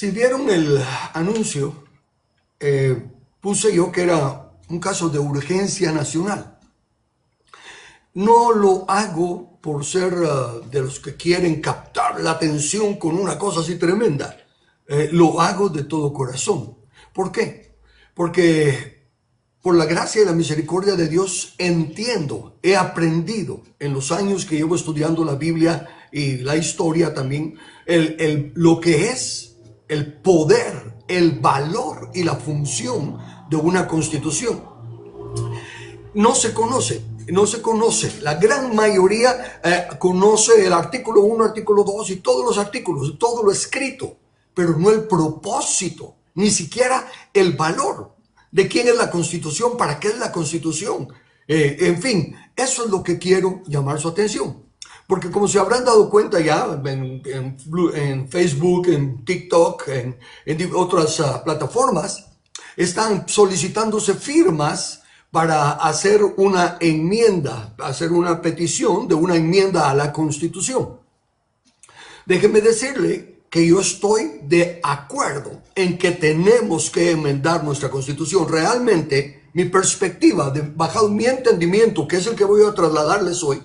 Si vieron el anuncio, puse yo que era un caso de urgencia nacional. No lo hago por ser de los que quieren captar la atención con una cosa así tremenda. Lo hago de todo corazón. ¿Por qué? Porque por la gracia y la misericordia de Dios entiendo, he aprendido en los años que llevo estudiando la Biblia y la historia también, lo que es el poder, el valor y la función de una constitución. No se conoce. La gran mayoría conoce el artículo 1, artículo 2 y todos los artículos, todo lo escrito, pero no el propósito, ni siquiera el valor de quién es la Constitución, para qué es la Constitución. En fin, eso es lo que quiero llamar su atención. Porque como se habrán dado cuenta ya en Facebook, en TikTok, en otras plataformas, están solicitándose firmas para hacer una enmienda, hacer una petición de una enmienda a la Constitución. Déjeme decirle que yo estoy de acuerdo en que tenemos que enmendar nuestra Constitución. Realmente, mi perspectiva, bajo mi entendimiento, que es el que voy a trasladarles hoy,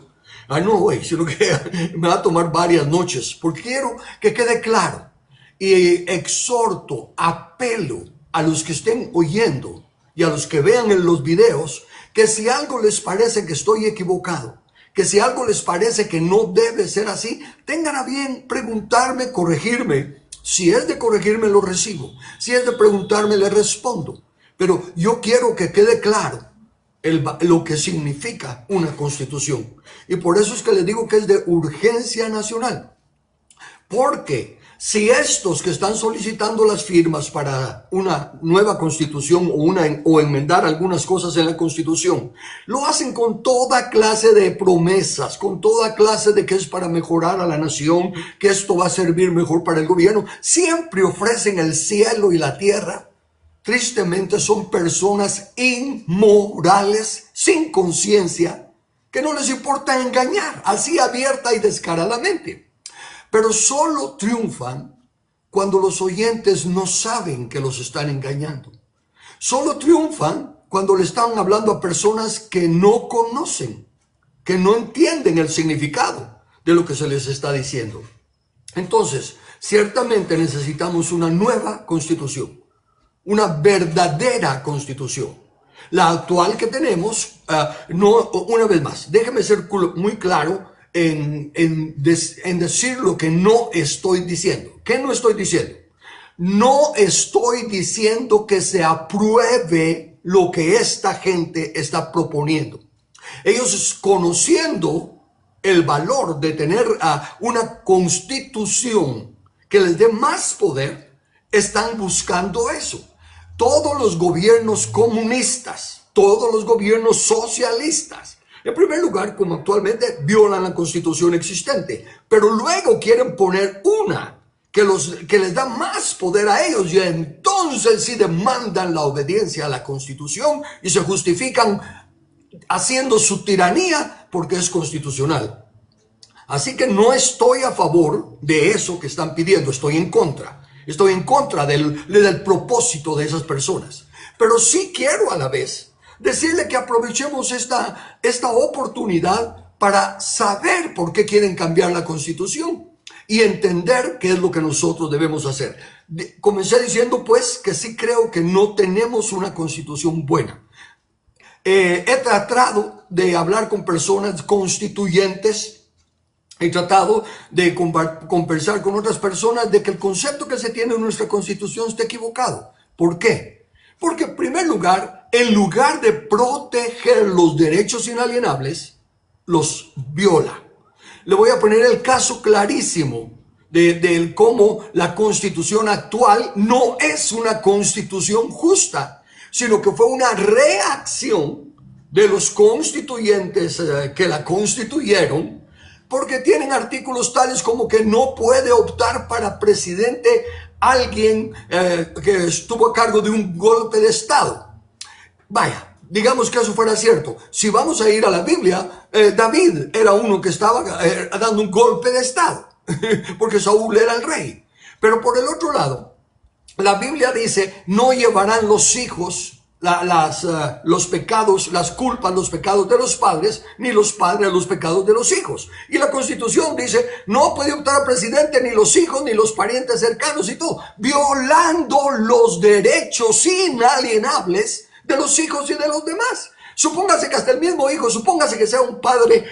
no hoy, sino que me va a tomar varias noches, porque quiero que quede claro y exhorto, apelo a los que estén oyendo y a los que vean en los videos, que si algo les parece que estoy equivocado, que si algo les parece que no debe ser así, tengan a bien preguntarme, corregirme. Si es de corregirme, lo recibo. Si es de preguntarme, le respondo. Pero yo quiero que quede claro lo que significa una constitución. Y por eso es que les digo que es de urgencia nacional. Porque si estos que están solicitando las firmas para una nueva constitución o enmendar algunas cosas en la constitución, lo hacen con toda clase de promesas, con toda clase de que es para mejorar a la nación, que esto va a servir mejor para el gobierno, siempre ofrecen el cielo y la tierra. Tristemente son personas inmorales, sin conciencia, que no les importa engañar, así abierta y descaradamente. Pero solo triunfan cuando los oyentes no saben que los están engañando. Solo triunfan cuando le están hablando a personas que no conocen, que no entienden el significado de lo que se les está diciendo. Entonces, ciertamente necesitamos una nueva constitución, una verdadera constitución. La actual que tenemos, una vez más, déjeme ser muy claro en decir lo que no estoy diciendo. ¿Qué no estoy diciendo? No estoy diciendo que se apruebe lo que esta gente está proponiendo. Ellos, conociendo el valor de tener una constitución que les dé más poder, están buscando eso. Todos los gobiernos comunistas, todos los gobiernos socialistas, en primer lugar, como actualmente, violan la constitución existente, pero luego quieren poner una que les da más poder a ellos, y entonces sí demandan la obediencia a la constitución y se justifican haciendo su tiranía porque es constitucional. Así que no estoy a favor de eso que están pidiendo, estoy en contra. Estoy en contra del propósito de esas personas. Pero sí quiero a la vez decirle que aprovechemos esta oportunidad para saber por qué quieren cambiar la Constitución y entender qué es lo que nosotros debemos hacer. Comencé diciendo pues que sí creo que no tenemos una Constitución buena. He tratado de hablar con personas constituyentes. He tratado de conversar con otras personas de que el concepto que se tiene en nuestra Constitución está equivocado. ¿Por qué? Porque en primer lugar, en lugar de proteger los derechos inalienables, los viola. Le voy a poner el caso clarísimo de cómo la Constitución actual no es una Constitución justa, sino que fue una reacción de los constituyentes que la constituyeron, porque tienen artículos tales como que no puede optar para presidente alguien que estuvo a cargo de un golpe de Estado. Vaya, digamos que eso fuera cierto. Si vamos a ir a la Biblia, David era uno que estaba dando un golpe de Estado, porque Saúl era el rey. Pero por el otro lado, la Biblia dice, no llevarán los hijos los pecados, las culpas, los pecados de los padres, ni los padres los pecados de los hijos. Y la Constitución dice, no puede optar a presidente ni los hijos, ni los parientes cercanos y todo, violando los derechos inalienables de los hijos y de los demás. Supóngase que hasta el mismo hijo, supóngase que sea un padre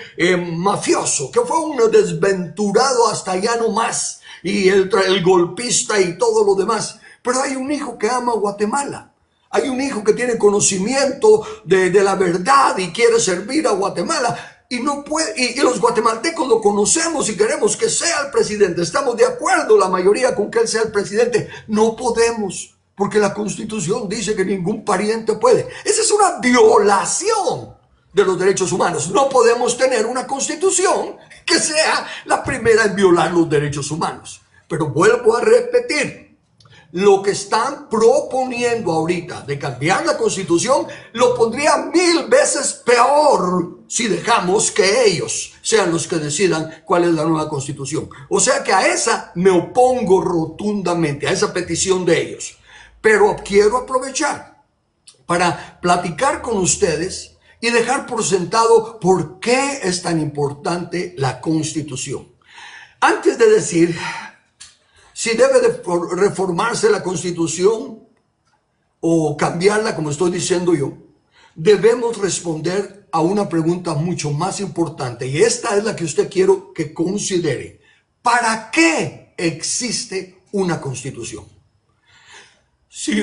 mafioso, que fue un desventurado hasta ya no más, y el golpista y todo lo demás. Pero hay un hijo que ama Guatemala. Hay un hijo que tiene conocimiento de la verdad y quiere servir a Guatemala. Y no puede, y los guatemaltecos lo conocemos y queremos que sea el presidente. Estamos de acuerdo la mayoría con que él sea el presidente. No podemos, porque la Constitución dice que ningún pariente puede. Esa es una violación de los derechos humanos. No podemos tener una Constitución que sea la primera en violar los derechos humanos. Pero vuelvo a repetir, lo que están proponiendo ahorita de cambiar la Constitución lo pondría 1000 veces peor si dejamos que ellos sean los que decidan cuál es la nueva Constitución. O sea que a esa me opongo rotundamente, a esa petición de ellos. Pero quiero aprovechar para platicar con ustedes y dejar por sentado por qué es tan importante la Constitución. Antes de decir si debe de reformarse la Constitución o cambiarla, como estoy diciendo yo, debemos responder a una pregunta mucho más importante. Y esta es la que usted quiero que considere. ¿Para qué existe una Constitución? Si,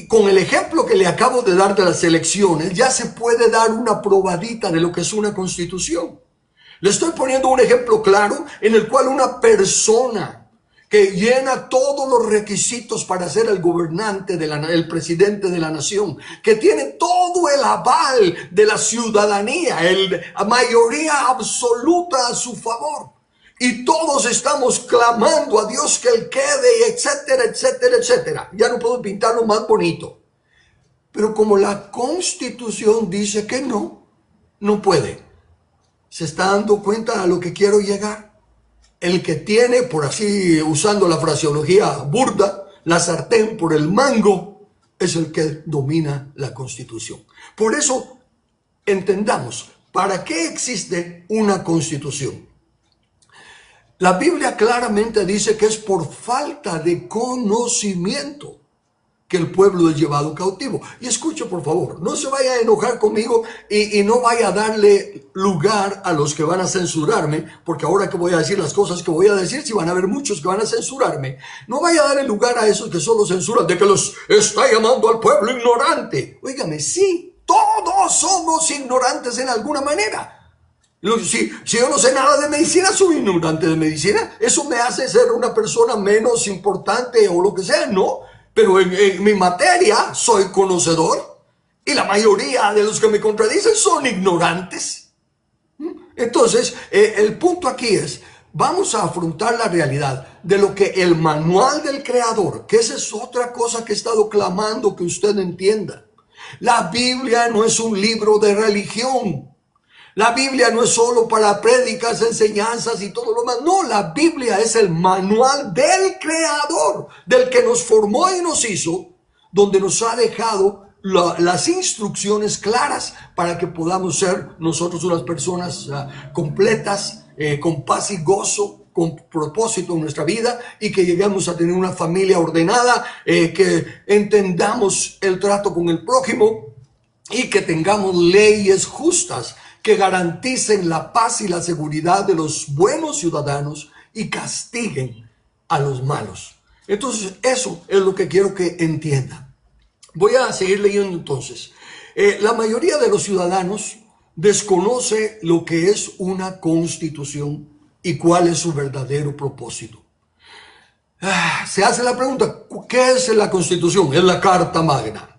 con el ejemplo que le acabo de dar de las elecciones, ya se puede dar una probadita de lo que es una Constitución. Le estoy poniendo un ejemplo claro en el cual una persona que llena todos los requisitos para ser el gobernante, el presidente de la nación, que tiene todo el aval de la ciudadanía, la mayoría absoluta a su favor. Y todos estamos clamando a Dios que Él quede, etcétera, etcétera, etcétera. Ya no puedo pintarlo más bonito. Pero como la Constitución dice que no puede. ¿Se está dando cuenta a lo que quiero llegar? El que tiene, por así, usando la fraseología burda, la sartén por el mango, es el que domina la Constitución. Por eso, entendamos, ¿para qué existe una Constitución? La Biblia claramente dice que es por falta de conocimiento que el pueblo es llevado cautivo. Y escuche, por favor, no se vaya a enojar conmigo y no vaya a darle lugar a los que van a censurarme, porque ahora que voy a decir las cosas que voy a decir, si van a haber muchos que van a censurarme, no vaya a darle lugar a esos que solo censuran, de que los está llamando al pueblo ignorante. Óigame, sí, todos somos ignorantes en alguna manera. Si yo no sé nada de medicina, soy ignorante de medicina. ¿Eso me hace ser una persona menos importante o lo que sea? No. Pero en mi materia soy conocedor y la mayoría de los que me contradicen son ignorantes. Entonces, el punto aquí es, vamos a afrontar la realidad de lo que el manual del Creador, que esa es otra cosa que he estado clamando que usted entienda. La Biblia no es un libro de religión. La Biblia no es solo para prédicas, enseñanzas y todo lo demás. No, la Biblia es el manual del Creador, del que nos formó y nos hizo, donde nos ha dejado las instrucciones claras para que podamos ser nosotros unas personas completas, con paz y gozo, con propósito en nuestra vida y que lleguemos a tener una familia ordenada, que entendamos el trato con el prójimo y que tengamos leyes justas que garanticen la paz y la seguridad de los buenos ciudadanos y castiguen a los malos. Entonces, eso es lo que quiero que entiendan. Voy a seguir leyendo entonces. La mayoría de los ciudadanos desconoce lo que es una constitución y cuál es su verdadero propósito. Se hace la pregunta, ¿qué es la Constitución? Es la Carta Magna.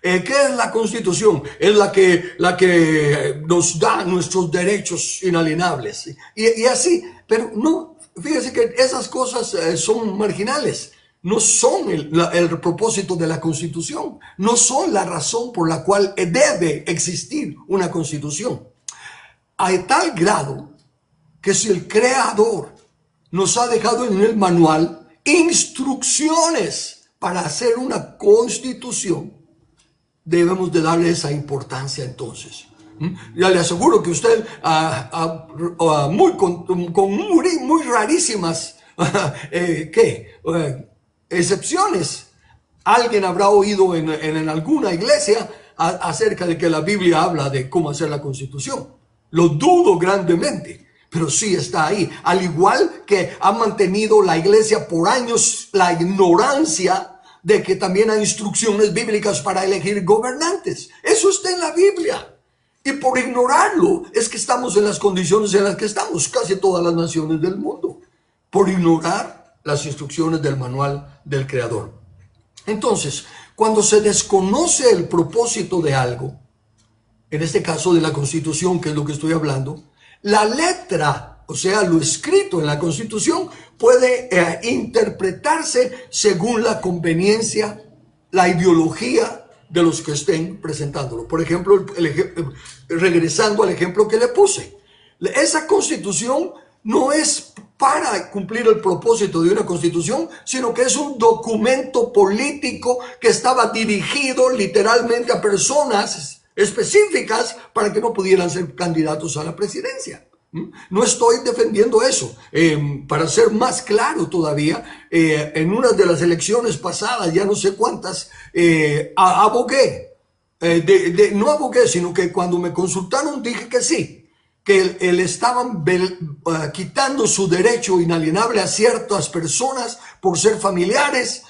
¿Qué es la Constitución? Es la que nos da nuestros derechos inalienables. Y así, pero no, fíjense que esas cosas son marginales. No son el propósito de la Constitución. No son la razón por la cual debe existir una Constitución. A tal grado que si el Creador nos ha dejado en el manual instrucciones para hacer una constitución, debemos de darle esa importancia entonces. Ya le aseguro que usted, muy rarísimas excepciones, alguien habrá oído en alguna iglesia acerca de que la Biblia habla de cómo hacer la constitución. Lo dudo grandemente, pero sí está ahí. Al igual que ha mantenido la iglesia por años la ignorancia de que también hay instrucciones bíblicas para elegir gobernantes. Eso está en la Biblia. Y por ignorarlo es que estamos en las condiciones en las que estamos casi todas las naciones del mundo. Por ignorar las instrucciones del manual del Creador. Entonces, cuando se desconoce el propósito de algo, en este caso de la Constitución, que es lo que estoy hablando, la letra, o sea, lo escrito en la Constitución, puede interpretarse según la conveniencia, la ideología de los que estén presentándolo. Por ejemplo, regresando al ejemplo que le puse, esa Constitución no es para cumplir el propósito de una constitución, sino que es un documento político que estaba dirigido literalmente a personas específicas para que no pudieran ser candidatos a la presidencia. No estoy defendiendo eso. Para ser más claro todavía, en una de las elecciones pasadas, ya no sé cuántas, abogué. No abogué, sino que cuando me consultaron dije que sí, que le estaban quitando su derecho inalienable a ciertas personas por ser familiares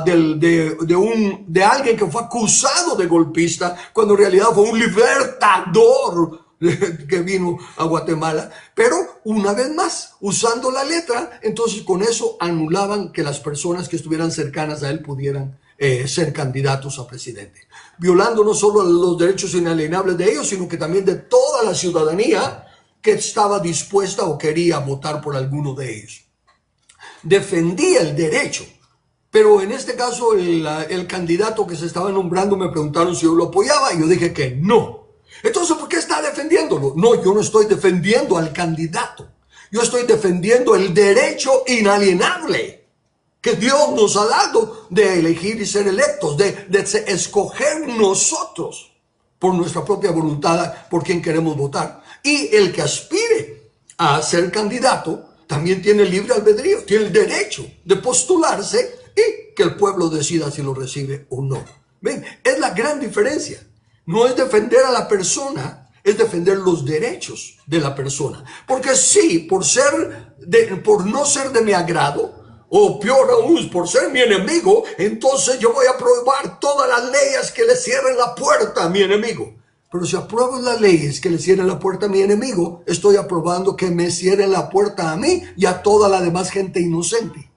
de alguien que fue acusado de golpista, cuando en realidad fue un libertador que vino a Guatemala. Pero una vez más, usando la letra, entonces con eso anulaban que las personas que estuvieran cercanas a él pudieran ser candidatos a presidente, violando no solo los derechos inalienables de ellos, sino que también de toda la ciudadanía que estaba dispuesta o quería votar por alguno de ellos. Defendía el derecho, pero en este caso el candidato que se estaba nombrando me preguntaron si yo lo apoyaba y yo dije que no. Entonces, ¿por qué está defendiéndolo? No, yo no estoy defendiendo al candidato, yo estoy defendiendo el derecho inalienable que Dios nos ha dado de elegir y ser electos, de escoger nosotros por nuestra propia voluntad por quién queremos votar. Y el que aspire a ser candidato también tiene libre albedrío, tiene el derecho de postularse y que el pueblo decida si lo recibe o no. ¿Ven? Es la gran diferencia. No es defender a la persona, es defender los derechos de la persona. Porque sí, por no ser de mi agrado, o peor aún, por ser mi enemigo, entonces yo voy a aprobar todas las leyes que le cierren la puerta a mi enemigo. Pero si apruebo las leyes que le cierren la puerta a mi enemigo, estoy aprobando que me cierren la puerta a mí y a toda la demás gente inocente.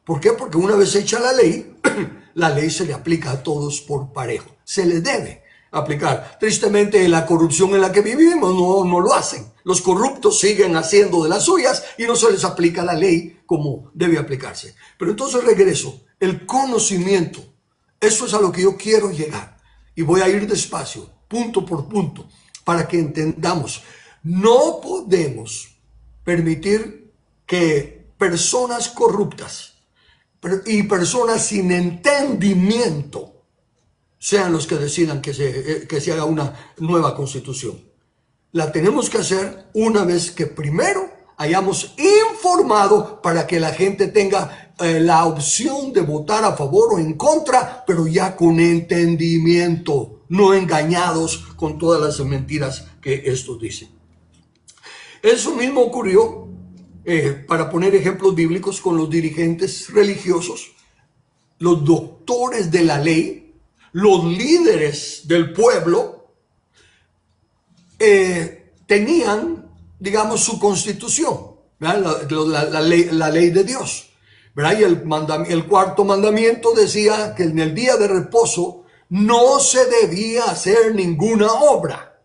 ¿Por qué? Porque una vez hecha la ley se le aplica a todos por parejo. Se le debe aplicar. Tristemente, la corrupción en la que vivimos no lo hacen. Los corruptos siguen haciendo de las suyas y no se les aplica la ley como debe aplicarse. Pero entonces regreso. El conocimiento. Eso es a lo que yo quiero llegar. Y voy a ir despacio, punto por punto, para que entendamos. No podemos permitir que personas corruptas y personas sin entendimiento sean los que decidan que se haga una nueva constitución. La tenemos que hacer una vez que primero hayamos informado para que la gente tenga la opción de votar a favor o en contra, pero ya con entendimiento, no engañados con todas las mentiras que estos dicen. Eso mismo ocurrió, para poner ejemplos bíblicos, con los dirigentes religiosos, los doctores de la ley, los líderes del pueblo, tenían, digamos, su constitución, la ley de Dios, ¿verdad? Y el cuarto mandamiento decía que en el día de reposo no se debía hacer ninguna obra,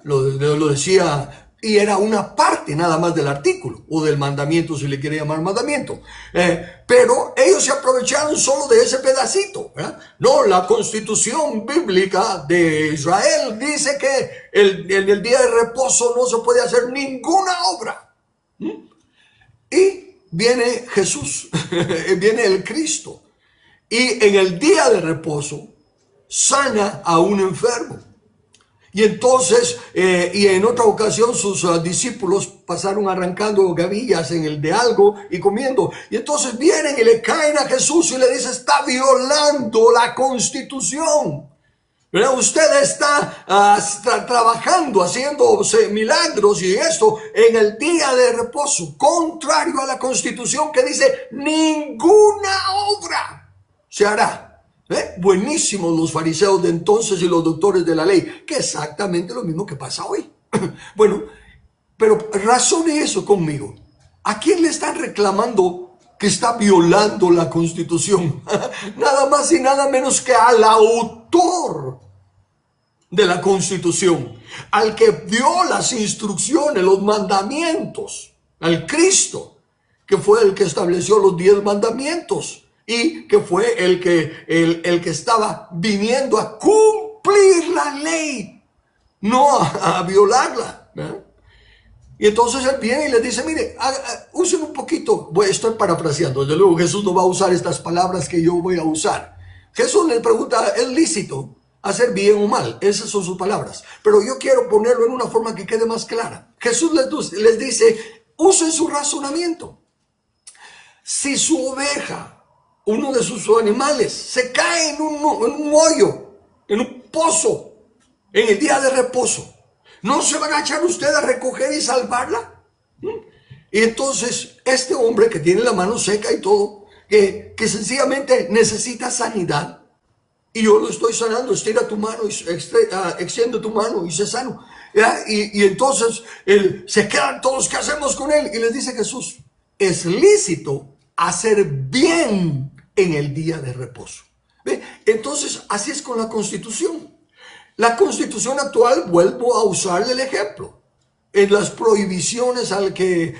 lo decía, y era una parte nada más del artículo, o del mandamiento, si le quiere llamar mandamiento. Pero ellos se aprovecharon solo de ese pedacito, ¿verdad? No, la constitución bíblica de Israel dice que en el día de reposo no se puede hacer ninguna obra. Y viene Jesús, viene el Cristo, y en el día de reposo sana a un enfermo. Y entonces, y en otra ocasión sus discípulos pasaron arrancando gavillas en el de algo y comiendo. Y entonces vienen y le caen a Jesús y le dicen, está violando la Constitución. ¿Verdad? Usted está trabajando, haciendo milagros y esto en el día de reposo, contrario a la Constitución que dice, ninguna obra se hará. Buenísimos los fariseos de entonces y los doctores de la ley, que exactamente lo mismo que pasa hoy. Bueno, pero razone eso conmigo. ¿A quién le están reclamando que está violando la Constitución? Nada más y nada menos que al autor de la Constitución, al que dio las instrucciones, los mandamientos, al Cristo, que fue el que estableció los 10 mandamientos. Y que fue el que estaba viniendo a cumplir la ley, no a violarla. ¿Verdad? Y entonces él viene y le dice, mire, usen un poquito. Estoy parafraseando, desde luego Jesús no va a usar estas palabras que yo voy a usar. Jesús le pregunta, ¿es lícito hacer bien o mal? Esas son sus palabras. Pero yo quiero ponerlo en una forma que quede más clara. Jesús les dice, usen su razonamiento. Si su oveja, uno de sus animales, se cae en un hoyo, en un pozo, en el día de reposo, ¿no se va a agachar usted a recoger y salvarla? Y entonces este hombre que tiene la mano seca y todo, que sencillamente necesita sanidad, y yo lo estoy sanando, estira tu mano, extiende tu mano y se sano. Y entonces se quedan todos, ¿qué hacemos con él? Y les dice Jesús, es lícito hacer bien en el día de reposo. ¿Ve? Entonces, así es con la Constitución. La Constitución actual, vuelvo a usarle el ejemplo. En las prohibiciones al que...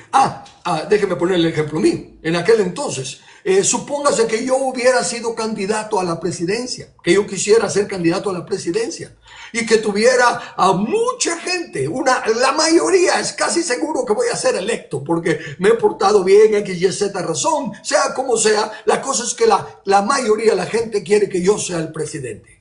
déjeme poner el ejemplo mío. En aquel entonces, supóngase que yo hubiera sido candidato a la presidencia, que yo quisiera ser candidato a la presidencia, y que tuviera a mucha gente, la mayoría, es casi seguro que voy a ser electo, porque me he portado bien, X, Y, Z razón, sea como sea, la cosa es que la mayoría de la gente quiere que yo sea el presidente.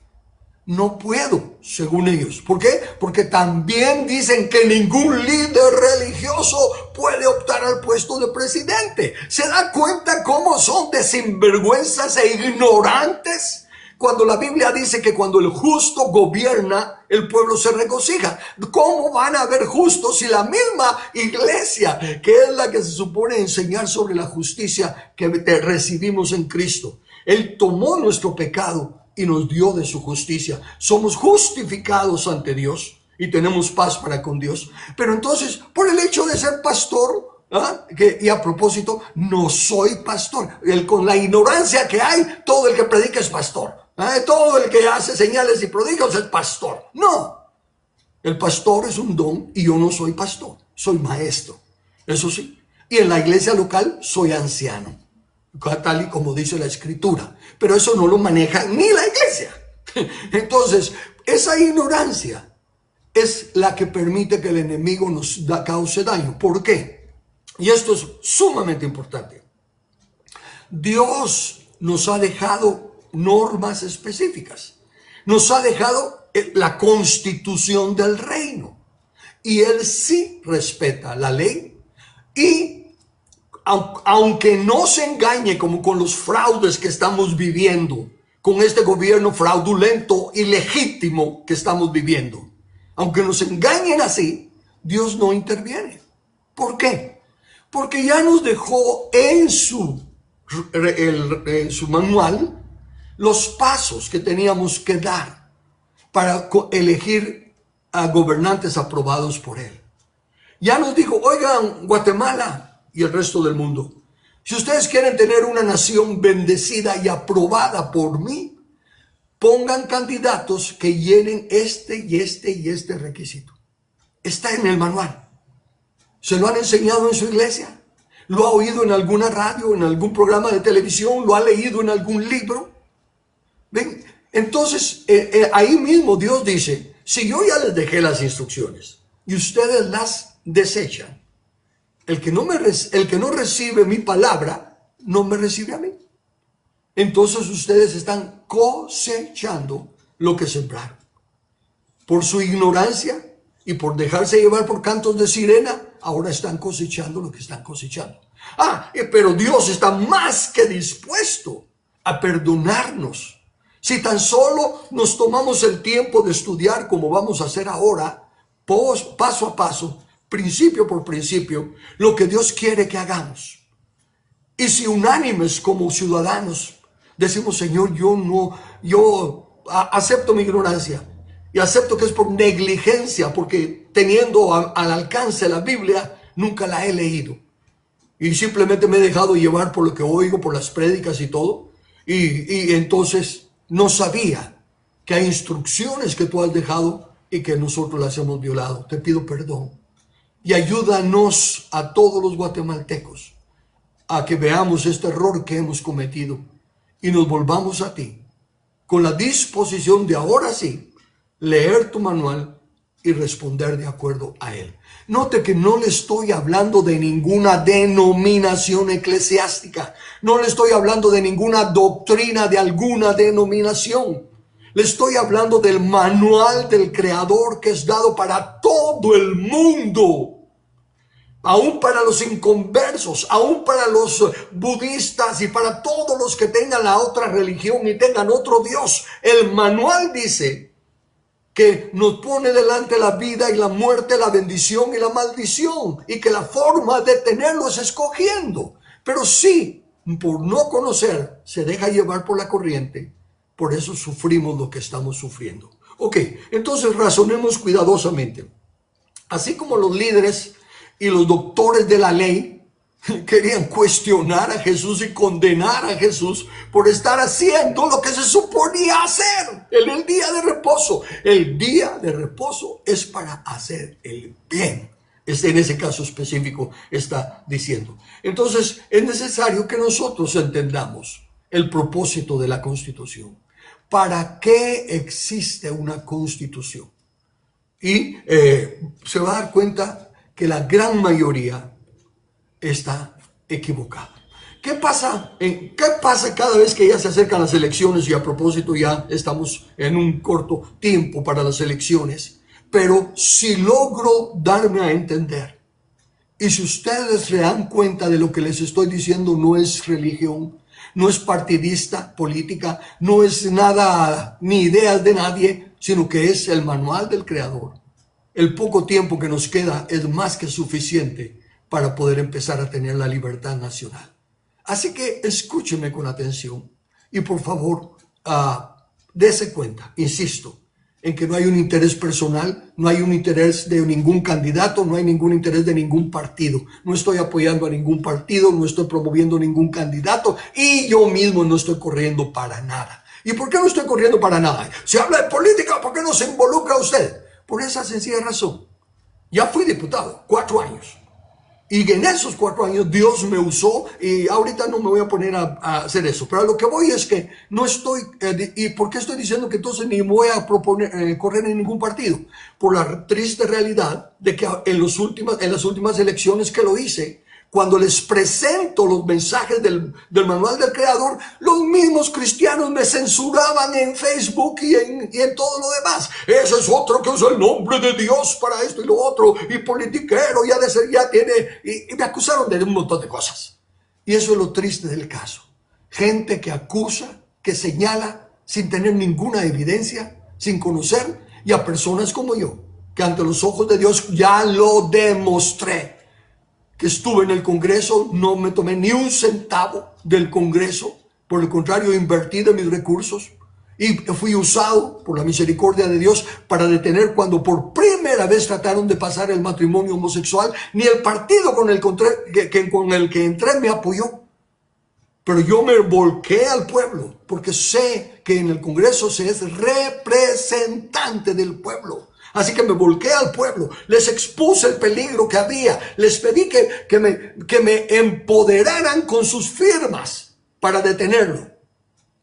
No puedo, según ellos. ¿Por qué? Porque también dicen que ningún líder religioso puede optar al puesto de presidente. ¿Se da cuenta cómo son de sinvergüenzas e ignorantes? Cuando la Biblia dice que cuando el justo gobierna, el pueblo se regocija. ¿Cómo van a haber justos si la misma iglesia, que es la que se supone enseñar sobre la justicia que recibimos en Cristo, Él tomó nuestro pecado y nos dio de su justicia? Somos justificados ante Dios y tenemos paz para con Dios. Pero entonces, por el hecho de ser pastor, y a propósito, no soy pastor. Con la ignorancia que hay, todo el que predica es pastor. Todo el que hace señales y prodigios es pastor. No, el pastor es un don y yo no soy pastor, soy maestro. Eso sí. Y en la iglesia local soy anciano, tal y como dice la Escritura. Pero eso no lo maneja ni la iglesia. Entonces, esa ignorancia es la que permite que el enemigo nos cause daño. ¿Por qué? Y esto es sumamente importante. Dios nos ha dejado normas específicas. Nos ha dejado la constitución del reino. Y Él sí respeta la ley. Y aunque no se engañe como con los fraudes que estamos viviendo, con este gobierno fraudulento y legítimo que estamos viviendo, aunque nos engañen así, Dios no interviene. ¿Por qué? Porque ya nos dejó en su manual los pasos que teníamos que dar para elegir a gobernantes aprobados por Él. Ya nos dijo, oigan, Guatemala y el resto del mundo, si ustedes quieren tener una nación bendecida y aprobada por mí, pongan candidatos que llenen este y este y este requisito. Está en el manual. ¿Se lo han enseñado en su iglesia? ¿Lo ha oído en alguna radio, en algún programa de televisión? ¿Lo ha leído en algún libro? ¿Ven? Entonces, ahí mismo Dios dice, si yo ya les dejé las instrucciones y ustedes las desechan, el que no recibe mi palabra, no me recibe a mí. entonces ustedes están cosechando lo que sembraron. Por su ignorancia y por dejarse llevar por cantos de sirena, ahora están cosechando lo que están cosechando. Pero Dios está más que dispuesto a perdonarnos. Si tan solo nos tomamos el tiempo de estudiar como vamos a hacer ahora, paso a paso, principio por principio, lo que Dios quiere que hagamos. Y si unánimes como ciudadanos decimos, Señor, yo acepto mi ignorancia y acepto que es por negligencia, porque teniendo al alcance la Biblia, nunca la he leído. Y simplemente me he dejado llevar por lo que oigo, por las prédicas y todo. Y entonces no sabía que hay instrucciones que tú has dejado y que nosotros las hemos violado. Te pido perdón. Y ayúdanos a todos los guatemaltecos a que veamos este error que hemos cometido y nos volvamos a ti con la disposición de ahora sí leer tu manual y responder de acuerdo a él. Note que no le estoy hablando de ninguna denominación eclesiástica, no le estoy hablando de ninguna doctrina de alguna denominación. Le estoy hablando del manual del Creador que es dado para todo el mundo. Aún para los inconversos, aún para los budistas y para todos los que tengan la otra religión y tengan otro Dios. El manual dice que nos pone delante la vida y la muerte, la bendición y la maldición, y que la forma de tenerlo es escogiendo. Pero sí, por no conocer, se deja llevar por la corriente. Por eso sufrimos lo que estamos sufriendo. Ok, entonces razonemos cuidadosamente. Así como los líderes y los doctores de la ley querían cuestionar a Jesús y condenar a Jesús por estar haciendo lo que se suponía hacer en el día de reposo. El día de reposo es para hacer el bien. En ese caso específico está diciendo. Entonces es necesario que nosotros entendamos el propósito de la Constitución. ¿Para qué existe una Constitución? Y se va a dar cuenta que la gran mayoría está equivocada. ¿Qué pasa cada vez que ya se acercan las elecciones? Y a propósito, ya estamos en un corto tiempo para las elecciones. Pero si logro darme a entender, y si ustedes se dan cuenta de lo que les estoy diciendo, no es religión, no es partidista, política, no es nada, ni ideas de nadie, sino que es el manual del Creador. El poco tiempo que nos queda es más que suficiente para poder empezar a tener la libertad nacional. Así que escúcheme con atención y por favor, dése cuenta, insisto, en que no hay un interés personal, no hay un interés de ningún candidato, no hay ningún interés de ningún partido. No estoy apoyando a ningún partido, no estoy promoviendo ningún candidato y yo mismo no estoy corriendo para nada. ¿Y por qué no estoy corriendo para nada? Se habla de política, ¿por qué no se involucra usted? Por esa sencilla razón. Ya fui diputado 4 años. Y en esos 4 años Dios me usó y ahorita no me voy a poner a hacer eso. Pero a lo que voy es que no estoy... ¿Y por qué estoy diciendo que entonces ni voy a correr en ningún partido? Por la triste realidad de que en las últimas elecciones que lo hice, cuando les presento los mensajes del manual del Creador, los mismos cristianos me censuraban en Facebook y en todo lo demás. Ese es otro que usa el nombre de Dios para esto y lo otro, y politiquero, ya tiene, y me acusaron de un montón de cosas. Y eso es lo triste del caso. Gente que acusa, que señala, sin tener ninguna evidencia, sin conocer, y a personas como yo, que ante los ojos de Dios ya lo demostré. Que estuve en el Congreso, no me tomé ni un centavo del Congreso, por el contrario, invertí de mis recursos y fui usado por la misericordia de Dios para detener cuando por primera vez trataron de pasar el matrimonio homosexual. Ni el partido con el que entré me apoyó. Pero yo me volqué al pueblo porque sé que en el Congreso se es representante del pueblo. Así que me volqué al pueblo, les expuse el peligro que había, les pedí que me empoderaran con sus firmas para detenerlo.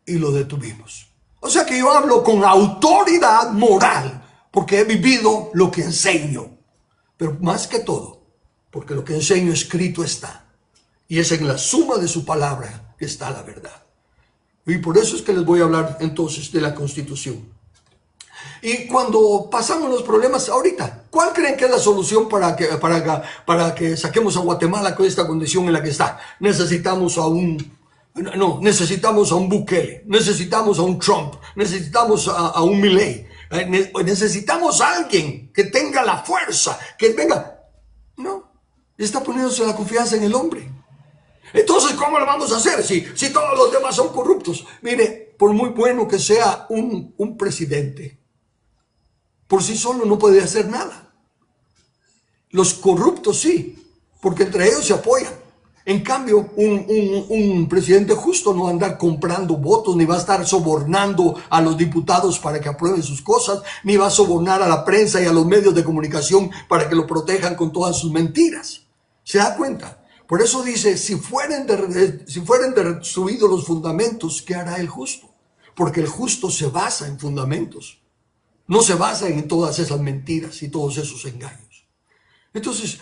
Y lo detuvimos. O sea que yo hablo con autoridad moral porque he vivido lo que enseño. Pero más que todo, porque lo que enseño escrito está. Y es en la suma de su palabra que está la verdad. Y por eso es que les voy a hablar entonces de la Constitución. Y cuando pasamos los problemas ahorita, ¿cuál creen que es la solución para que saquemos a Guatemala con esta condición en la que está? Necesitamos a necesitamos a un Bukele, necesitamos a un Trump, necesitamos a un Milei, necesitamos a alguien que tenga la fuerza, que venga. No, está poniéndose la confianza en el hombre. Entonces, ¿cómo lo vamos a hacer si todos los demás son corruptos? Mire, por muy bueno que sea un presidente, por sí solo no puede hacer nada. Los corruptos sí, porque entre ellos se apoyan. En cambio, un presidente justo no va a andar comprando votos, ni va a estar sobornando a los diputados para que aprueben sus cosas, ni va a sobornar a la prensa y a los medios de comunicación para que lo protejan con todas sus mentiras. ¿Se da cuenta? Por eso dice, si fueren destruidos los fundamentos, ¿qué hará el justo? Porque el justo se basa en fundamentos. No se basa en todas esas mentiras y todos esos engaños. Entonces,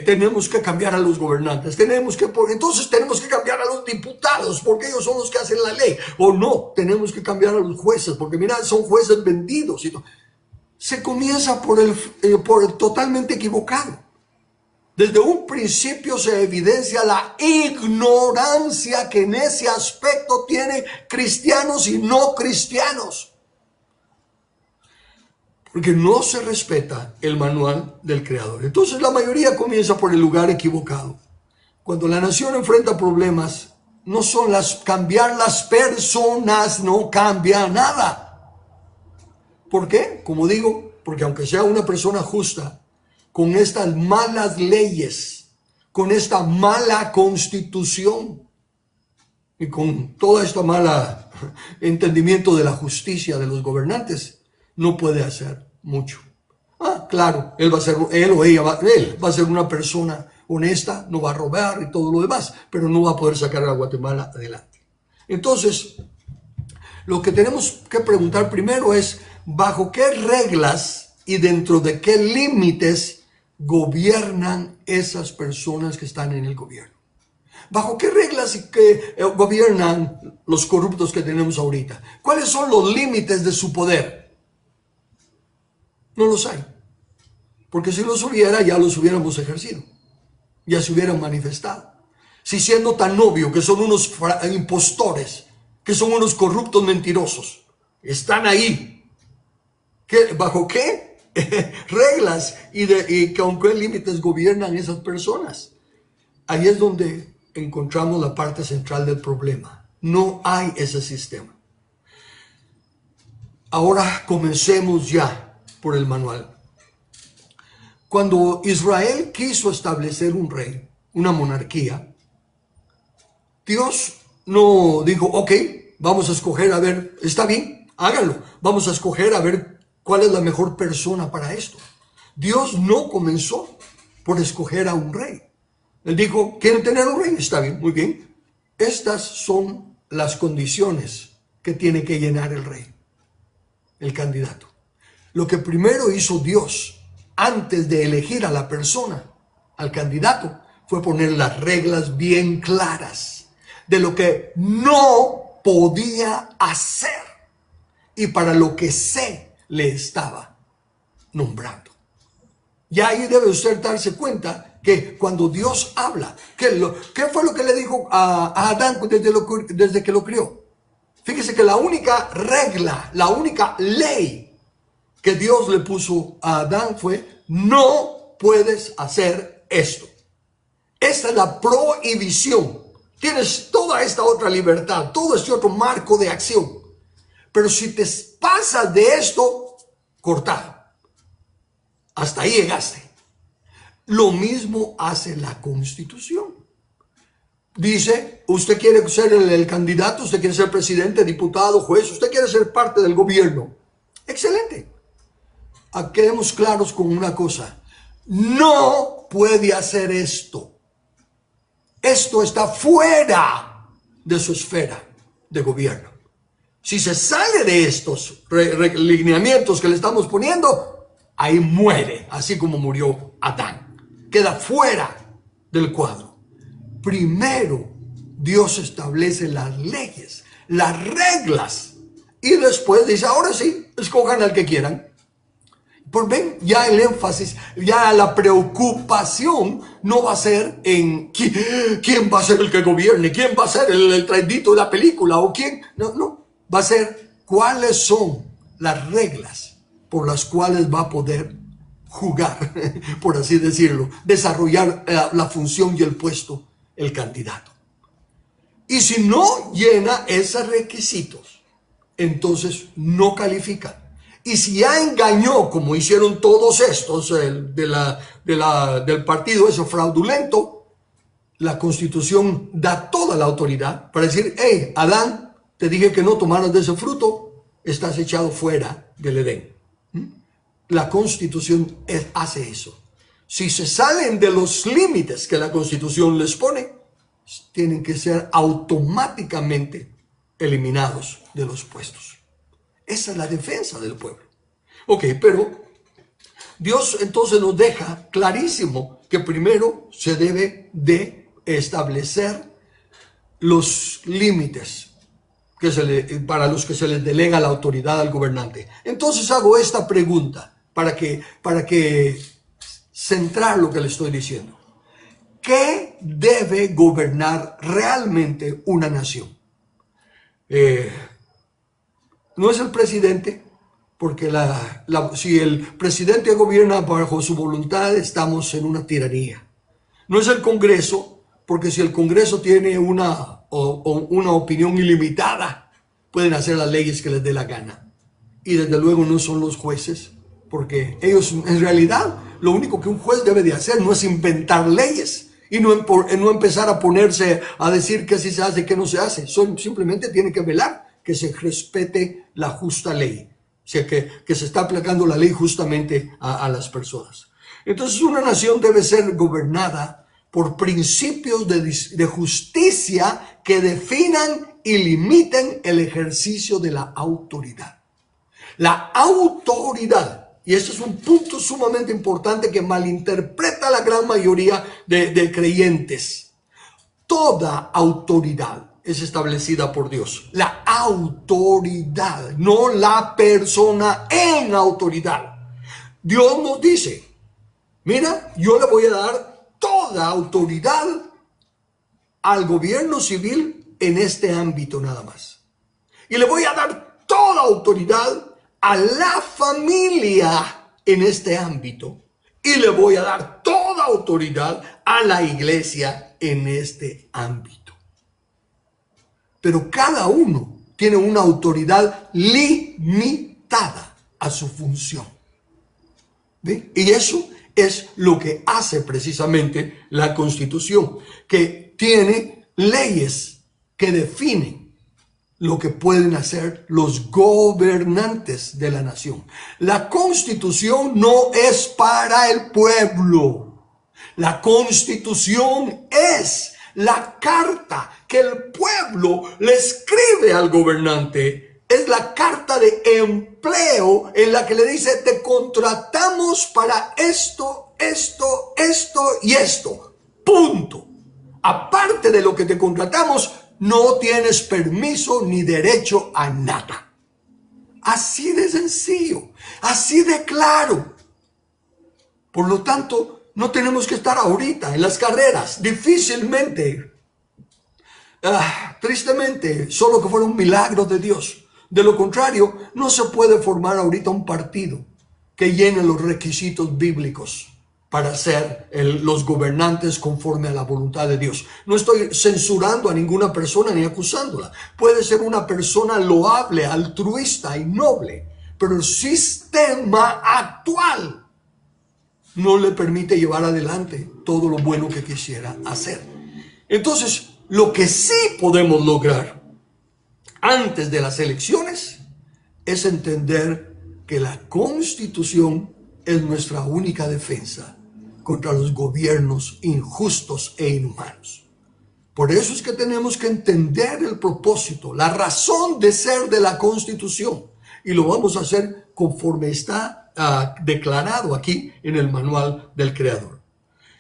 tenemos que cambiar a los gobernantes. Entonces tenemos que cambiar a los diputados, porque ellos son los que hacen la ley. O no, tenemos que cambiar a los jueces, porque mira, son jueces vendidos. Se comienza por el totalmente equivocado. Desde un principio se evidencia la ignorancia que en ese aspecto tienen cristianos y no cristianos. Porque no se respeta el manual del Creador. Entonces la mayoría comienza por el lugar equivocado. Cuando la nación enfrenta problemas, no son cambiar las personas, no cambia nada. ¿Por qué? Como digo, porque aunque sea una persona justa, con estas malas leyes, con esta mala constitución y con todo este mal entendimiento de la justicia de los gobernantes, no puede hacer mucho. Claro, él va a ser una persona honesta, no va a robar y todo lo demás, pero no va a poder sacar a Guatemala adelante. Entonces, lo que tenemos que preguntar primero es, ¿bajo qué reglas y dentro de qué límites gobiernan esas personas que están en el gobierno? ¿Bajo qué reglas gobiernan los corruptos que tenemos ahorita? ¿Cuáles son los límites de su poder? No los hay. Porque si los hubiera, ya los hubiéramos ejercido. Ya se hubieran manifestado. Si siendo tan obvio que son unos impostores, que son unos corruptos mentirosos, están ahí. ¿Bajo qué reglas y con qué límites gobiernan esas personas? Ahí es donde encontramos la parte central del problema. No hay ese sistema. Ahora comencemos ya por el manual. Cuando Israel quiso establecer un rey, una monarquía, Dios no dijo, ok, vamos a escoger, a ver, está bien, háganlo, vamos a escoger a ver cuál es la mejor persona para esto. Dios no comenzó por escoger a un rey. Él dijo, ¿quieren tener un rey? Está bien, muy bien. Estas son las condiciones que tiene que llenar el rey, el candidato. Lo que primero hizo Dios antes de elegir a la persona, al candidato, fue poner las reglas bien claras de lo que no podía hacer y para lo que se le estaba nombrando. Y ahí debe usted darse cuenta que cuando Dios habla, ¿qué fue lo que le dijo a Adán desde que lo crió? Fíjese que la única regla, la única ley que Dios le puso a Adán fue, no puedes hacer esto. Esta es la prohibición. Tienes toda esta otra libertad, todo este otro marco de acción. Pero si te pasas de esto, cortado. Hasta ahí llegaste. Lo mismo hace la Constitución. Dice, usted quiere ser el candidato, usted quiere ser presidente, diputado, juez, usted quiere ser parte del gobierno. Excelente. Quedemos claros con una cosa. No puede hacer esto. Esto está fuera de su esfera de gobierno. Si se sale de estos lineamientos que le estamos poniendo, ahí muere, así como murió Adán. Queda fuera del cuadro. Primero Dios establece las leyes, las reglas, y después dice, ahora sí, escojan al que quieran. Pues ven, ya el énfasis, ya la preocupación no va a ser en quién va a ser el que gobierne, quién va a ser el traidito de la película, o quién. No, va a ser cuáles son las reglas por las cuales va a poder jugar, por así decirlo, desarrollar la función y el puesto el candidato. Y si no llena esos requisitos, entonces no califica. Y si ya engañó, como hicieron todos estos del partido ese fraudulento, la Constitución da toda la autoridad para decir, hey, Adán, te dije que no tomaras de ese fruto, estás echado fuera del Edén. La Constitución hace eso. Si se salen de los límites que la Constitución les pone, tienen que ser automáticamente eliminados de los puestos. Esa es la defensa del pueblo. Ok, pero Dios entonces nos deja clarísimo que primero se debe de establecer los límites para los que se les delega la autoridad al gobernante. Entonces hago esta pregunta para que centrar lo que le estoy diciendo. ¿Qué debe gobernar realmente una nación? No es el presidente, porque si el presidente gobierna bajo su voluntad, estamos en una tiranía. No es el Congreso, porque si el Congreso tiene una opinión ilimitada, pueden hacer las leyes que les dé la gana. Y desde luego no son los jueces, porque ellos en realidad lo único que un juez debe de hacer no es inventar leyes y no empezar a ponerse a decir qué sí se hace y qué no se hace. Simplemente tiene que velar que se respete la justa ley, o sea, que se está aplicando la ley justamente a las personas. Entonces una nación debe ser gobernada por principios de justicia que definan y limiten el ejercicio de la autoridad. La autoridad, y este es un punto sumamente importante que malinterpreta la gran mayoría de creyentes. Toda autoridad es establecida por Dios. La autoridad, no la persona en autoridad. Dios nos dice, mira, yo le voy a dar toda autoridad al gobierno civil en este ámbito nada más. Y le voy a dar toda autoridad a la familia en este ámbito. Y le voy a dar toda autoridad a la iglesia en este ámbito. Pero cada uno tiene una autoridad limitada a su función. ¿Ve? Y eso es lo que hace precisamente la Constitución, que tiene leyes que definen lo que pueden hacer los gobernantes de la nación. La Constitución no es para el pueblo. La Constitución es la carta que el pueblo le escribe al gobernante. Es la carta de empleo en la que le dice, te contratamos para esto, esto, esto y esto. Punto. Aparte de lo que te contratamos, no tienes permiso ni derecho a nada. Así de sencillo, así de claro. Por lo tanto, no tenemos que estar ahorita en las carreras, difícilmente. Tristemente, solo que fuera un milagro de Dios. De lo contrario, no se puede formar ahorita un partido que llene los requisitos bíblicos para ser los gobernantes conforme a la voluntad de Dios. No estoy censurando a ninguna persona ni acusándola. Puede ser una persona loable, altruista y noble, pero el sistema actual no le permite llevar adelante todo lo bueno que quisiera hacer. Entonces, lo que sí podemos lograr antes de las elecciones es entender que la Constitución es nuestra única defensa contra los gobiernos injustos e inhumanos. Por eso es que tenemos que entender el propósito, la razón de ser de la Constitución. Y lo vamos a hacer conforme está declarado aquí en el manual del Creador.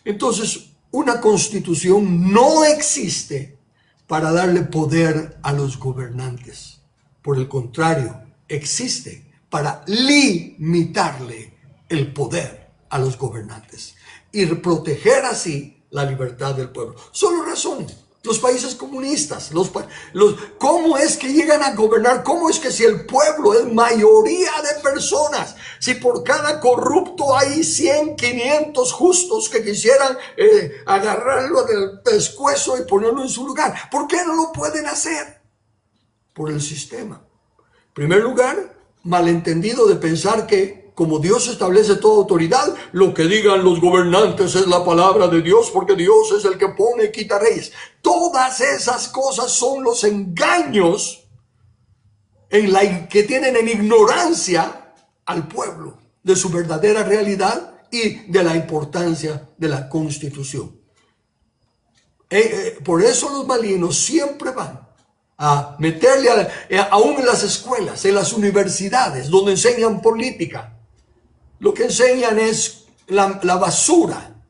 Entonces, una Constitución no existe para darle poder a los gobernantes. Por el contrario, existe para limitarle el poder a los gobernantes y proteger así la libertad del pueblo. Solo razón. Los países comunistas, ¿cómo es que llegan a gobernar? ¿Cómo es que si el pueblo es mayoría de personas, si por cada corrupto hay 100, 500 justos que quisieran agarrarlo del pescuezo y ponerlo en su lugar? ¿Por qué no lo pueden hacer? Por el sistema. En primer lugar, malentendido de pensar que como Dios establece toda autoridad, lo que digan los gobernantes es la palabra de Dios, porque Dios es el que pone y quita reyes. Todas esas cosas son los engaños que tienen en ignorancia al pueblo de su verdadera realidad y de la importancia de la Constitución. Por eso los malignos siempre van a meterle aún en las escuelas, en las universidades, donde enseñan política. Lo que enseñan es la basura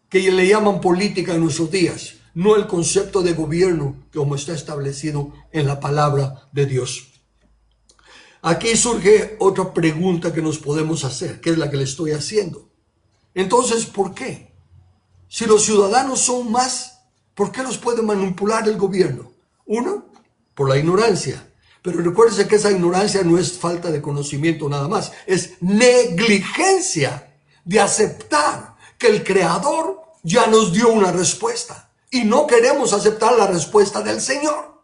que le llaman política en nuestros días, no el concepto de gobierno como está establecido en la palabra de Dios. Aquí surge otra pregunta que nos podemos hacer, que es la que le estoy haciendo. Entonces, ¿por qué? Si los ciudadanos son más, ¿por qué los puede manipular el gobierno? Uno, por la ignorancia. Pero recuérdense que esa ignorancia no es falta de conocimiento nada más, es negligencia de aceptar que el Creador ya nos dio una respuesta y no queremos aceptar la respuesta del Señor.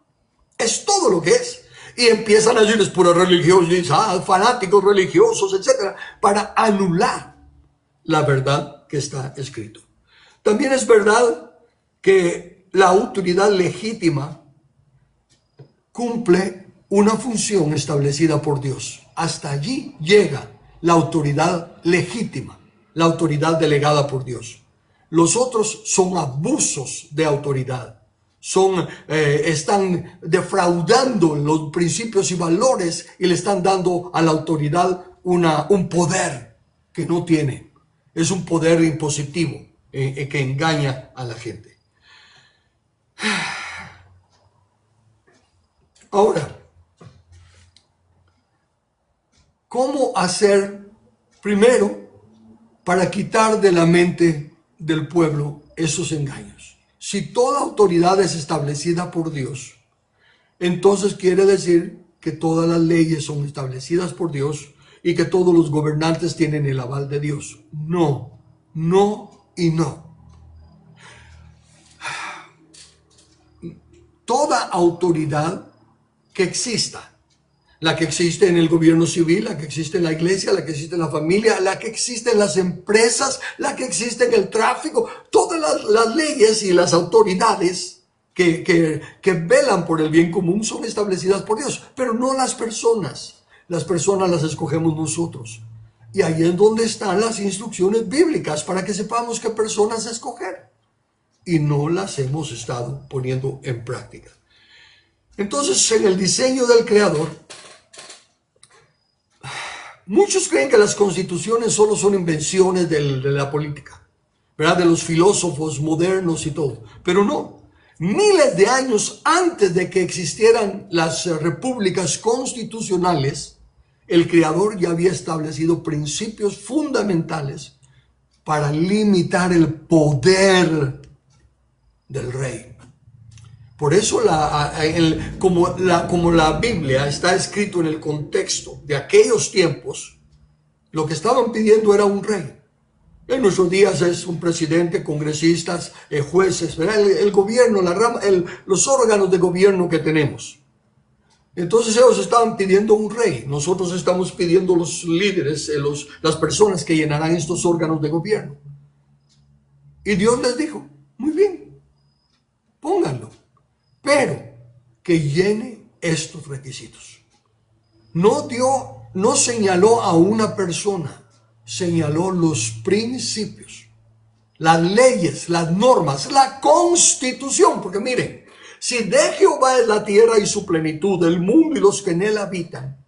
Es todo lo que es. Y empiezan a decirles pura religiosidad, fanáticos religiosos, etcétera, para anular la verdad que está escrito. También es verdad que la autoridad legítima cumple una función establecida por Dios. Hasta allí llega la autoridad legítima, la autoridad delegada por Dios. Los otros son abusos de autoridad, están defraudando los principios y valores y le están dando a la autoridad un poder que no tiene. Es un poder impositivo que engaña a la gente. Ahora, ¿cómo hacer primero para quitar de la mente del pueblo esos engaños? Si toda autoridad es establecida por Dios, entonces quiere decir que todas las leyes son establecidas por Dios y que todos los gobernantes tienen el aval de Dios. No, no y no. Toda autoridad que exista, la que existe en el gobierno civil, la que existe en la iglesia, la que existe en la familia, la que existe en las empresas, la que existe en el tráfico, todas las leyes y las autoridades que velan por el bien común son establecidas por Dios, pero no las personas. Las personas las escogemos nosotros. Y ahí es donde están las instrucciones bíblicas para que sepamos qué personas escoger. Y no las hemos estado poniendo en práctica. Entonces, en el diseño del Creador, muchos creen que las constituciones solo son invenciones de la política, ¿verdad? De los filósofos modernos y todo. Pero no. Miles de años antes de que existieran las repúblicas constitucionales, el Creador ya había establecido principios fundamentales para limitar el poder del rey. Por eso como la Biblia está escrito en el contexto de aquellos tiempos, lo que estaban pidiendo era un rey. En nuestros días es un presidente, congresistas, jueces, ¿verdad? El gobierno, los órganos de gobierno que tenemos. Entonces ellos estaban pidiendo un rey. Nosotros estamos pidiendo los líderes, las personas que llenarán estos órganos de gobierno. Y Dios les dijo, muy bien, pónganlo. Pero que llene estos requisitos. No señaló a una persona, señaló los principios, las leyes, las normas, la constitución. Porque miren, si de Jehová es la tierra y su plenitud, el mundo y los que en él habitan,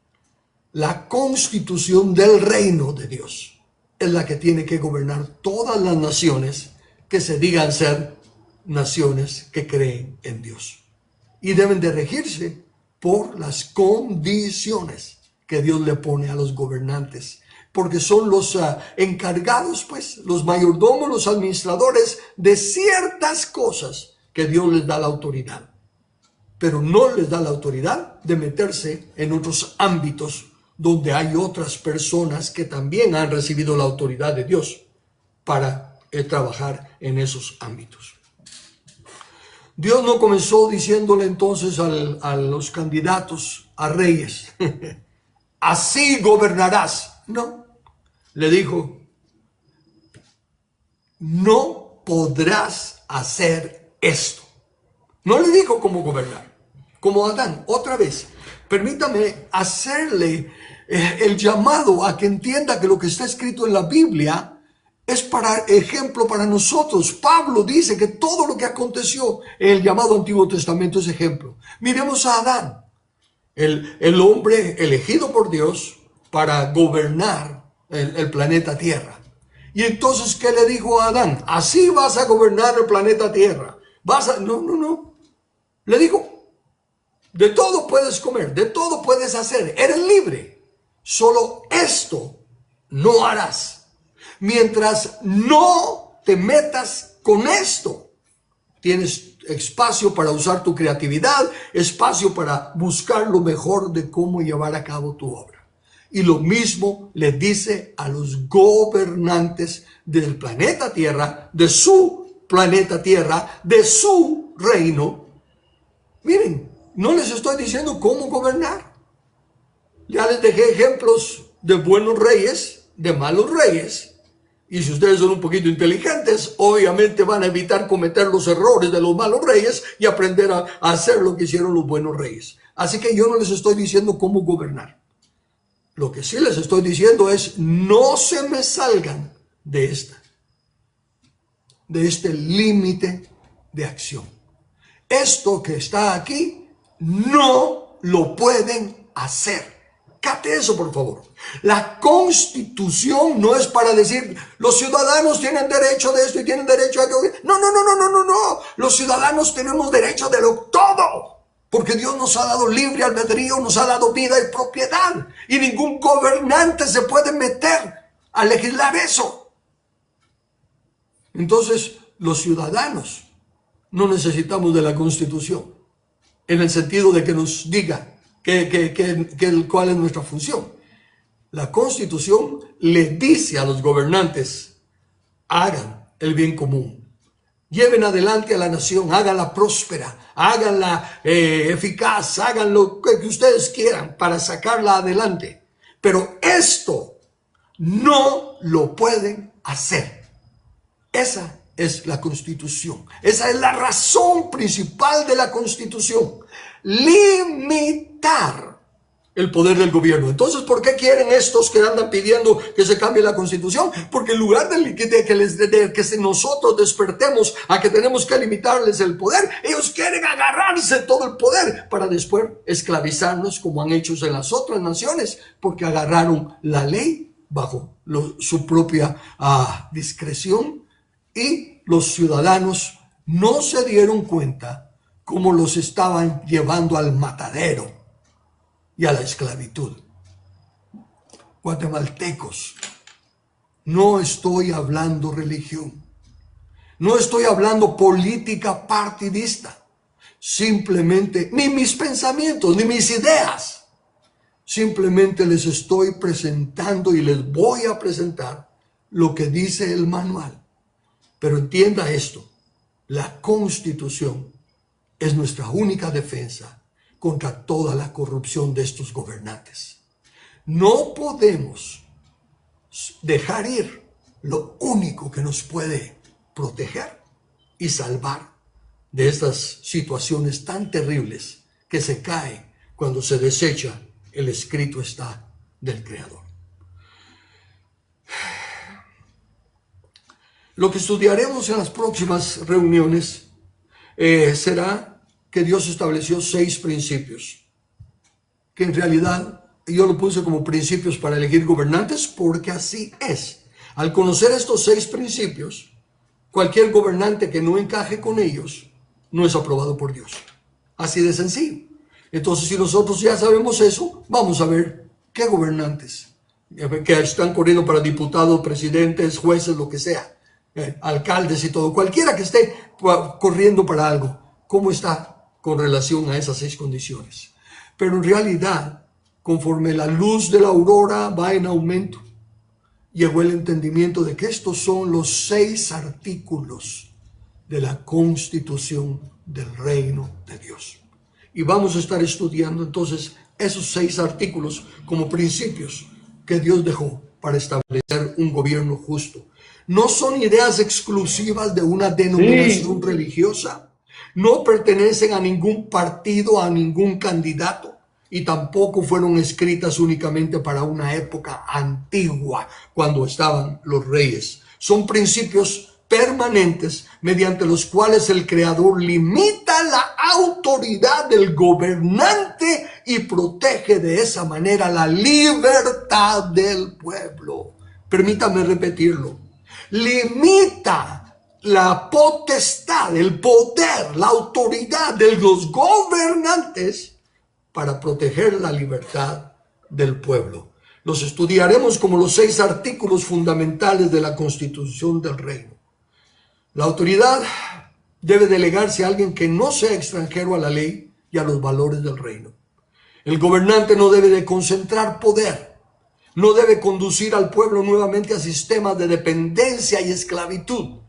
la constitución del reino de Dios es la que tiene que gobernar todas las naciones que se digan ser naciones que creen en Dios. y deben de regirse por las condiciones que Dios le pone a los gobernantes, porque son los encargados, pues, los mayordomos, los administradores de ciertas cosas que Dios les da la autoridad, pero no les da la autoridad de meterse en otros ámbitos donde hay otras personas que también han recibido la autoridad de Dios para trabajar en esos ámbitos. Dios no comenzó diciéndole entonces a los candidatos a reyes, así gobernarás. No, le dijo, no podrás hacer esto. No le dijo cómo gobernar, como Adán. Otra vez, permítame hacerle el llamado a que entienda que lo que está escrito en la Biblia es para ejemplo para nosotros. Pablo dice que todo lo que aconteció en el llamado Antiguo Testamento es ejemplo. Miremos a Adán, el hombre elegido por Dios para gobernar el planeta Tierra. Y entonces, ¿qué le dijo a Adán? Así vas a gobernar el planeta Tierra. No. Le dijo, de todo puedes comer, de todo puedes hacer, eres libre. Solo esto no harás. Mientras no te metas con esto, tienes espacio para usar tu creatividad, espacio para buscar lo mejor de cómo llevar a cabo tu obra. Y lo mismo le dice a los gobernantes del planeta Tierra, de su planeta Tierra, de su reino. Miren, no les estoy diciendo cómo gobernar. Ya les dejé ejemplos de buenos reyes, de malos reyes. Y si ustedes son un poquito inteligentes, obviamente van a evitar cometer los errores de los malos reyes y aprender a hacer lo que hicieron los buenos reyes. Así que yo no les estoy diciendo cómo gobernar. Lo que sí les estoy diciendo es, no se me salgan de este límite de acción. Esto que está aquí, no lo pueden hacer. Cate eso, por favor. La Constitución no es para decir, los ciudadanos tienen derecho de esto y tienen derecho a aquello. No. Los ciudadanos tenemos derecho de todo. Porque Dios nos ha dado libre albedrío, nos ha dado vida y propiedad. Y ningún gobernante se puede meter a legislar eso. Entonces, los ciudadanos no necesitamos de la Constitución. En el sentido de que nos diga cuál es nuestra función. La Constitución le dice a los gobernantes, hagan el bien común, lleven adelante a la nación, háganla próspera, háganla eficaz, hagan lo que ustedes quieran para sacarla adelante. Pero esto no lo pueden hacer. Esa es la Constitución. Esa es la razón principal de la Constitución. Limitar el poder del gobierno. Entonces, ¿por qué quieren estos que andan pidiendo que se cambie la Constitución? Porque en lugar de que nosotros despertemos a que tenemos que limitarles el poder, ellos quieren agarrarse todo el poder para después esclavizarnos como han hecho en las otras naciones, porque agarraron la ley bajo su propia discreción y los ciudadanos no se dieron cuenta cómo los estaban llevando al matadero y a la esclavitud. Guatemaltecos, no estoy hablando religión, no estoy hablando política partidista, simplemente, ni mis pensamientos, ni mis ideas, simplemente les estoy presentando y les voy a presentar lo que dice el manual. Pero entienda esto, la Constitución es nuestra única defensa contra toda la corrupción de estos gobernantes. No podemos dejar ir lo único que nos puede proteger y salvar de estas situaciones tan terribles que se cae cuando se desecha el escrito está del Creador. Lo que estudiaremos en las próximas reuniones será que Dios estableció 6 principios, que en realidad yo lo puse como principios para elegir gobernantes porque así es. Al conocer estos 6 principios, cualquier gobernante que no encaje con ellos no es aprobado por Dios. Así de sencillo. Entonces, si nosotros ya sabemos eso, vamos a ver qué gobernantes que están corriendo para diputados, presidentes, jueces, lo que sea, alcaldes y todo, cualquiera que esté corriendo para algo, cómo está con relación a esas 6 condiciones. Pero en realidad, conforme la luz de la aurora va en aumento, llegó el entendimiento de que estos son los 6 artículos de la Constitución del Reino de Dios. Y vamos a estar estudiando entonces esos 6 artículos como principios que Dios dejó para establecer un gobierno justo. No son ideas exclusivas de una denominación religiosa, no pertenecen a ningún partido, a ningún candidato, y tampoco fueron escritas únicamente para una época antigua, cuando estaban los reyes. Son principios permanentes mediante los cuales el Creador limita la autoridad del gobernante y protege de esa manera la libertad del pueblo. Permítame repetirlo. Limita la potestad, el poder, la autoridad de los gobernantes para proteger la libertad del pueblo. Los estudiaremos como los 6 artículos fundamentales de la Constitución del Reino. La autoridad debe delegarse a alguien que no sea extranjero a la ley y a los valores del reino. El gobernante no debe de concentrar poder, no debe conducir al pueblo nuevamente a sistemas de dependencia y esclavitud,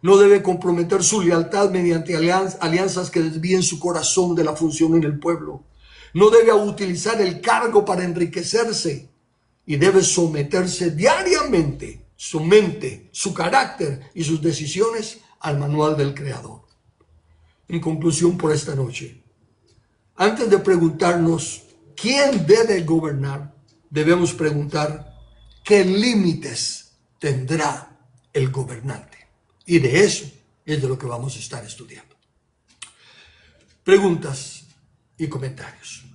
no debe comprometer su lealtad mediante alianzas que desvíen su corazón de la función en el pueblo, no debe utilizar el cargo para enriquecerse y debe someterse diariamente su mente, su carácter y sus decisiones al manual del Creador. En conclusión por esta noche, antes de preguntarnos quién debe gobernar, debemos preguntar qué límites tendrá el gobernante. Y de eso es de lo que vamos a estar estudiando. Preguntas y comentarios.